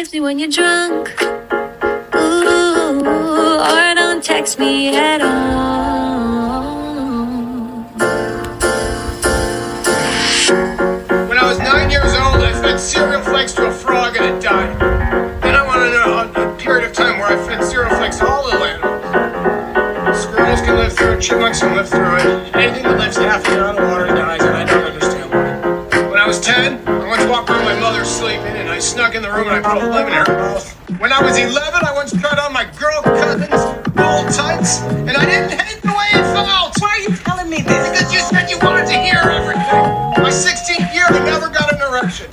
text me when you're drunk. Ooh, or don't text me at all. When I was 9 years old, I fed cereal flakes to a frog and it died. Then I wanted a period of time where I fed cereal flakes to all little animals. Squirrels can live through it, chipmunks can live through it. Anything that lives half a year out of water dies, and I don't understand why. When I was 10, I once walked by my mother sleeping, and I snuck in the room and I put a lemon in her mouth. When I was 11, I once tried on my girl cousin's gold tights, and I didn't hate the way it felt. Why are you telling me this? Because you said you wanted to hear everything. My 16th year, I never got an erection.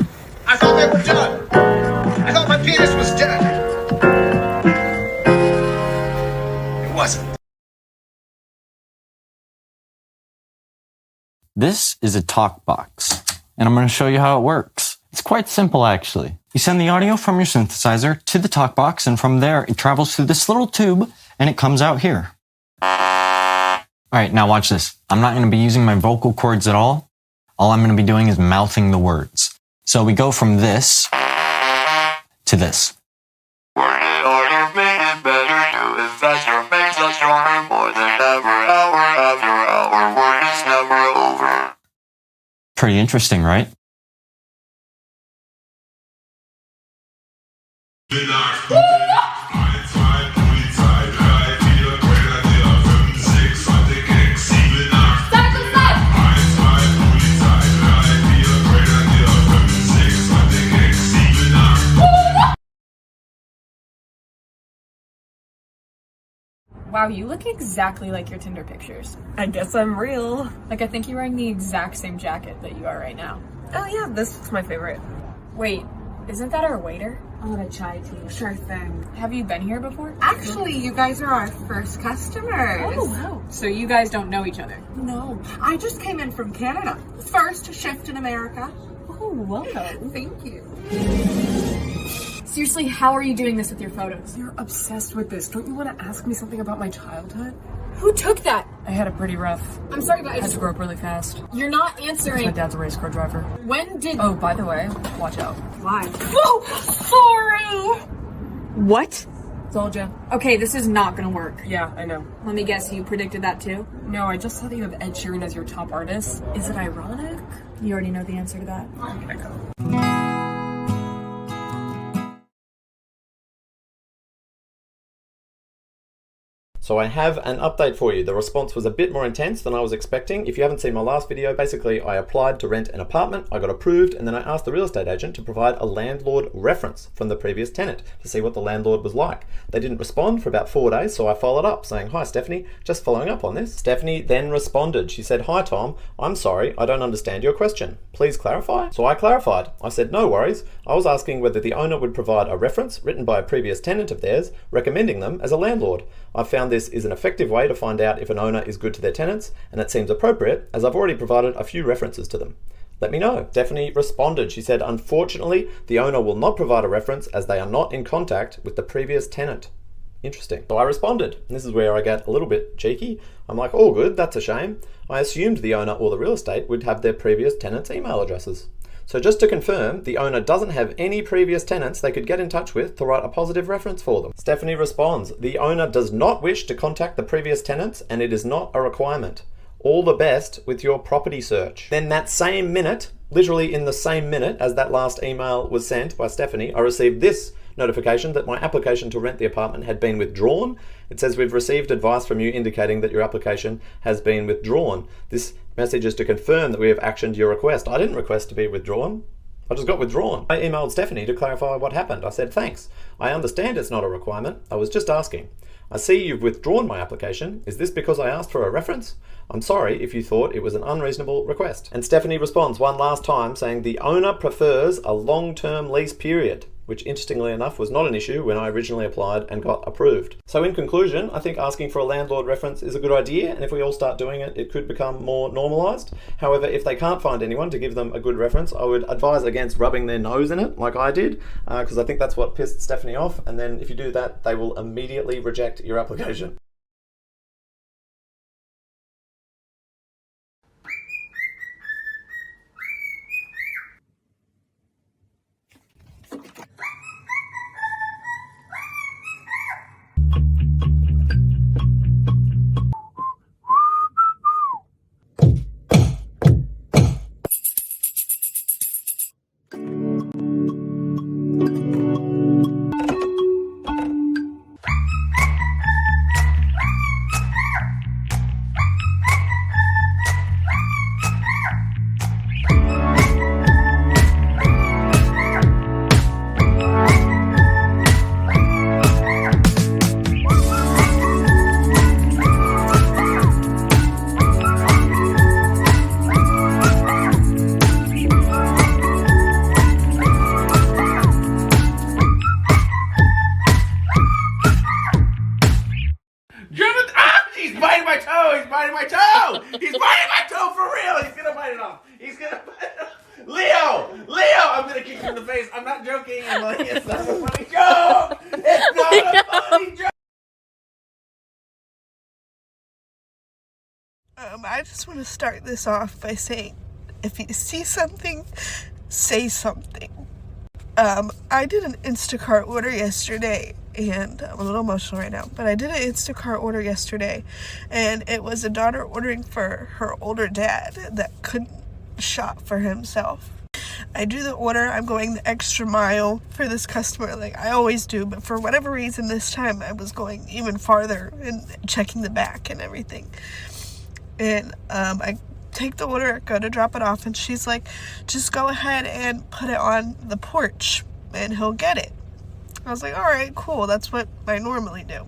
I thought they were done. I thought my penis was dead. It wasn't. This is a talk box, and I'm going to show you how it works. It's quite simple, actually. You send the audio from your synthesizer to the talk box, and from there, it travels through this little tube, and it comes out here. Alright, now watch this. I'm not going to be using my vocal cords at all. All I'm going to be doing is mouthing the words. So we go from this to this. Pretty interesting, right? Wow, you look exactly like your Tinder pictures. I guess I'm real. Like, I think you're wearing the exact same jacket that you are right now. Oh yeah, this is my favorite. Wait, isn't that our waiter? I want a chai tea. Sure thing. Have you been here before? Actually, you guys are our first customers. Oh, wow. So you guys don't know each other? No, I just came in from Canada. First shift in America. Oh, welcome. Thank you. Seriously, how are you doing this with your photos? You're obsessed with this. Don't you want to ask me something about my childhood? Who took that? I had it pretty rough. I'm sorry, but I had to grow up really fast. You're not My answering. dad's a race car driver. When did... Oh, by the way, watch out. Why? Whoa! Sorry! What? Told ya. Okay, this is not gonna work. Yeah, I know. Let me guess, you predicted that too? No, I just saw that you have Ed Sheeran as your top artist. Is it ironic? You already know the answer to that. I'm gonna go. So I have an update for you. The response was a bit more intense than I was expecting. If you haven't seen my last video, basically I applied to rent an apartment, I got approved, and then I asked the real estate agent to provide a landlord reference from the previous tenant to see what the landlord was like. They didn't respond for about 4 days, so I followed up saying, "Hi Stephanie, just following up on this." Stephanie then responded. She said, "Hi Tom, I'm sorry, I don't understand your question. Please clarify." So I clarified. I said, "No worries. I was asking whether the owner would provide a reference written by a previous tenant of theirs, recommending them as a landlord. I found this is an effective way to find out if an owner is good to their tenants, and it seems appropriate as I've already provided a few references to them. Let me know." Stephanie responded. She said, "Unfortunately, the owner will not provide a reference as they are not in contact with the previous tenant." Interesting. So I responded, and this is where I get a little bit cheeky. I'm like, "All good, that's a shame. I assumed the owner or the real estate would have their previous tenants' email addresses." So just to confirm, the owner doesn't have any previous tenants they could get in touch with to write a positive reference for them. Stephanie responds, "The owner does not wish to contact the previous tenants and it is not a requirement. All the best with your property search." Then that same minute, literally in the same minute as that last email was sent by Stephanie, I received this notification that my application to rent the apartment had been withdrawn. It says, "We've received advice from you indicating that your application has been withdrawn. This message is to confirm that we have actioned your request." I didn't request to be withdrawn. I just got withdrawn. I emailed Stephanie to clarify what happened. I said, "Thanks. I understand it's not a requirement. I was just asking. I see you've withdrawn my application. Is this because I asked for a reference? I'm sorry if you thought it was an unreasonable request." And Stephanie responds one last time saying, "The owner prefers a long-term lease period," which interestingly enough was not an issue when I originally applied and got approved. So in conclusion, I think asking for a landlord reference is a good idea, and if we all start doing it, it could become more normalized. However, if they can't find anyone to give them a good reference, I would advise against rubbing their nose in it like I did, because I think that's what pissed Stephanie off, and then if you do that, they will immediately reject your application. talking. I'm like, it's not a funny joke. It's not a funny joke. I just want to start this off by saying, if you see something, say something. I did an Instacart order yesterday, and I'm a little emotional right now, but I did an Instacart order yesterday, and it was a daughter ordering for her older dad that couldn't shop for himself. I do the order, I'm going the extra mile for this customer like I always do, but for whatever reason this time I was going even farther and checking the back and everything. And I take the order, go to drop it off, and she's like, just go ahead and put it on the porch and he'll get it. I was like, all right, cool, that's what I normally do.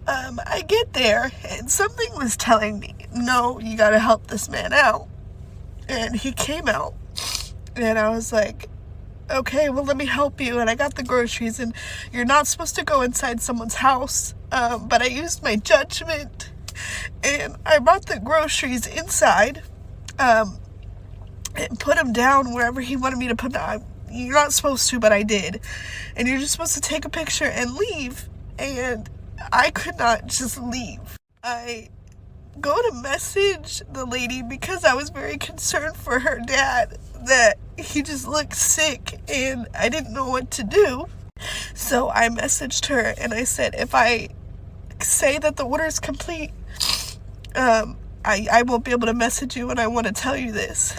I get there and something was telling me, no, you gotta help this man out. And he came out and I was like, okay, well, let me help you. And I got the groceries, and you're not supposed to go inside someone's house, but I used my judgment and I brought the groceries inside, and put them down wherever he wanted me to put them. You're not supposed to, but I did. And you're just supposed to take a picture and leave. And I could not just leave. I go to message the lady because I was very concerned for her dad, that he just looked sick and I didn't know what to do. So I messaged her and I said, if I say that the order is complete, I won't be able to message you, and I want to tell you this.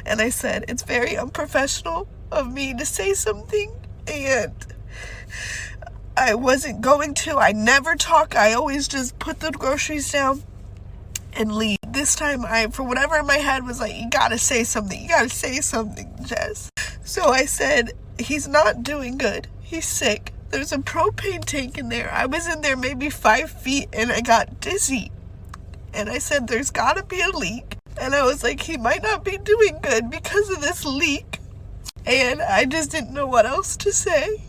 And I said, it's very unprofessional of me to say something, and I wasn't going to. I never talk. I always just put the groceries down and leave. This time, for whatever in my head was like, you gotta say something. You gotta say something, Jess. So I said, he's not doing good. He's sick. There's a propane tank in there. I was in there maybe 5 feet and I got dizzy. And I said, there's gotta be a leak. And I was like, he might not be doing good because of this leak. And I just didn't know what else to say.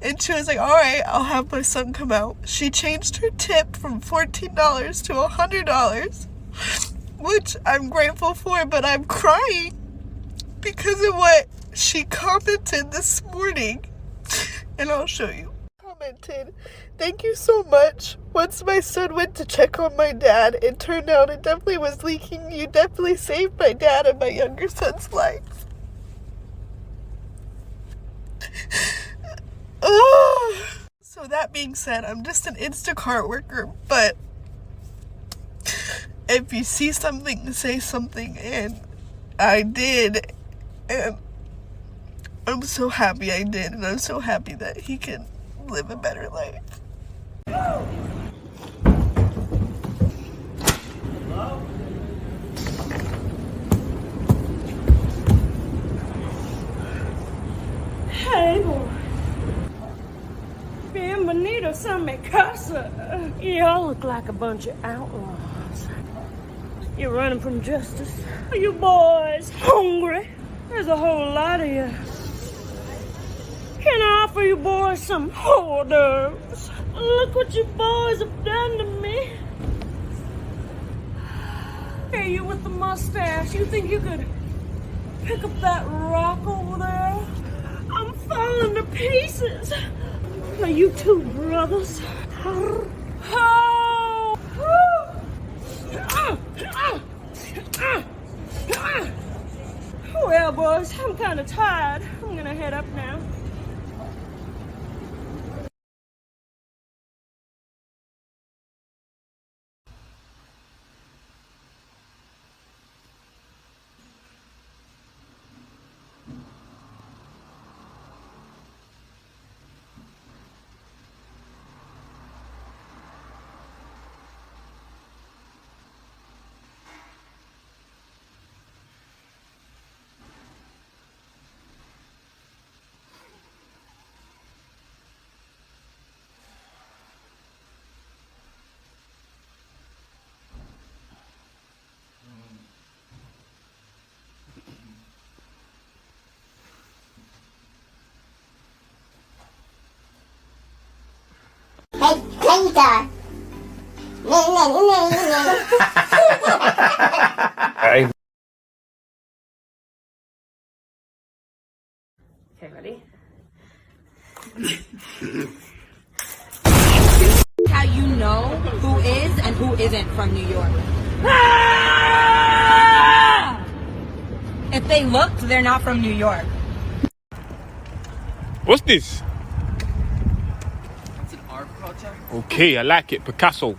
And she was like, all right, I'll have my son come out. She changed her tip from $14 to $100, which I'm grateful for, but I'm crying because of what she commented this morning. And I'll show you. Commented, thank you so much. Once my son went to check on my dad, it turned out it definitely was leaking. You definitely saved my dad and my younger son's life. So that being said, I'm just an Instacart worker, but if you see something, say something, and I did, and I'm so happy I did, and I'm so happy that he can live a better life. Hey, boy. Bienvenidos a mi casa. Y'all look like a bunch of outlaws. You're running from justice. Are you boys hungry? There's a whole lot of you. Can I offer you boys some hors d'oeuvres? Look what you boys have done to me. Hey, you with the mustache, you think you could pick up that rock over there? I'm falling to pieces. Now you two brothers. Oh! Well, boys, I'm kind of tired. I'm gonna head up now. Okay, ready? How you know who is and who isn't from New York. If they looked, they're not from New York. What's this? It's an art project. Okay, I like it. Picasso.